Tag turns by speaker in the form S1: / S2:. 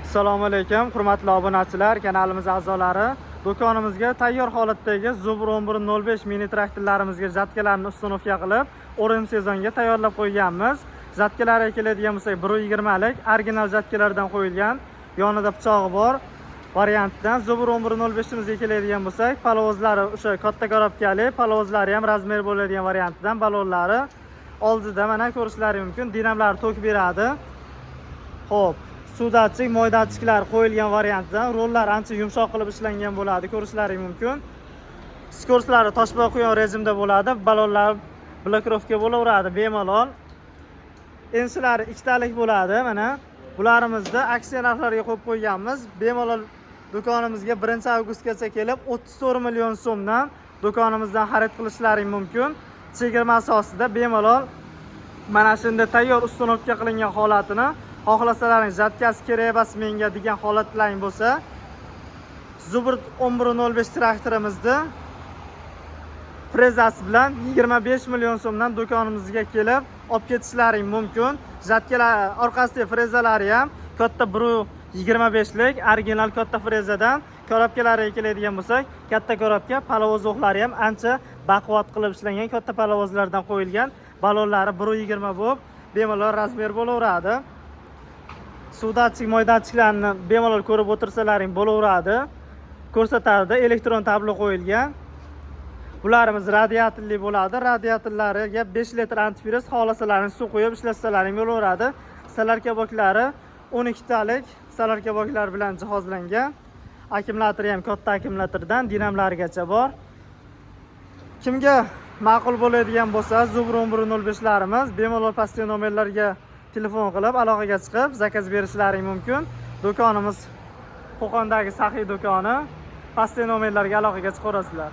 S1: Assalomu alaykum, hurmatli obunachilar, kanalimiz a'zolari. Do'konimizga tayyor holatdagi Zubr 1105 mini traktorlarimizga jatkalarni ustunovka qilib, o'rim sezonga tayyorlab qo'yganmiz. Jatkalariga keladigan bo'lsak, 120 lik original jatkalardan qo'yilgan, yonida pichog'i bor variantdan Zubr 1105 imizga keladigan bo'lsak, palovozlari o'sha katta korobkali, palovozlari ham razmer bo'ladigan variantdan, balonlari oldida mana ko'rishlaringiz mumkin, dinamlar tok beradi. Xo'p, suvdatchik, moydatchiklar qo'yilgan variantdan, rollar ancha yumshoq qilib ishlangan bo'ladi, ko'rishlaringiz mumkin. Skorslari toshboq quyon rejimda bo'ladi, balonlar blokirovka bo'laveradi bemalol. Ensilari ikkitalik bo'ladi, mana. Bularimizni aksiya narxlariga qo'yib qo'yganmiz. Bemalol do'konimizga 1-avgustgacha kelib 34 million so'mdan do'konimizdan xarid qilishlaringiz mumkin. Chegirma asosida bemalol mana shunday tayyor ustunovka qilingan holatini xohlasalaringiz, jatkasi kerak emas menga degan holatlaring bo'lsa, Zubr 1105 traktorimizni frezasi bilan 25 million so'mdan do'konimizga kelib olib ketishlaring mumkin. Jatkalar orqasidagi frezalari ham katta 125 lik original katta frezadan. Korobkalariga keladigan bo'lsak, katta korobka, palovoz o'qlari ham ancha baquvvat qilib ishlangan katta palovozlardan qo'yilgan. Balonlari 120 bo'lib, bemalol razmer bo'laveradi. Suvdatchik, moydatchiklarni bemalol ko'rib o'tirsalaring bo'laveradi. Ko'rsatadi, elektron tablo qo'yilgan. Bularimiz radiatorli bo'ladi. Radiatorlariga 5 litr antifriz, xohlasalaringiz suv qo'yib ishlasalaring bo'laveradi. Salarka boklari 12 talik salarka boklar bilan jihozlangan. Akkumulyatori ham katta akkumulyatordan dinamlarigacha bor. Kimga ma'qul bo'ladigan bo'lsa, Zubr 1105larimiz bemalol pastdagi nomerlarga telefon qilib aloqaga chiqib zakaz berishlaring mumkin. Do'konimiz Qo'qondagi saxiy do'koni. Pastdagi nomerlarga aloqaga chiqaverasizlar.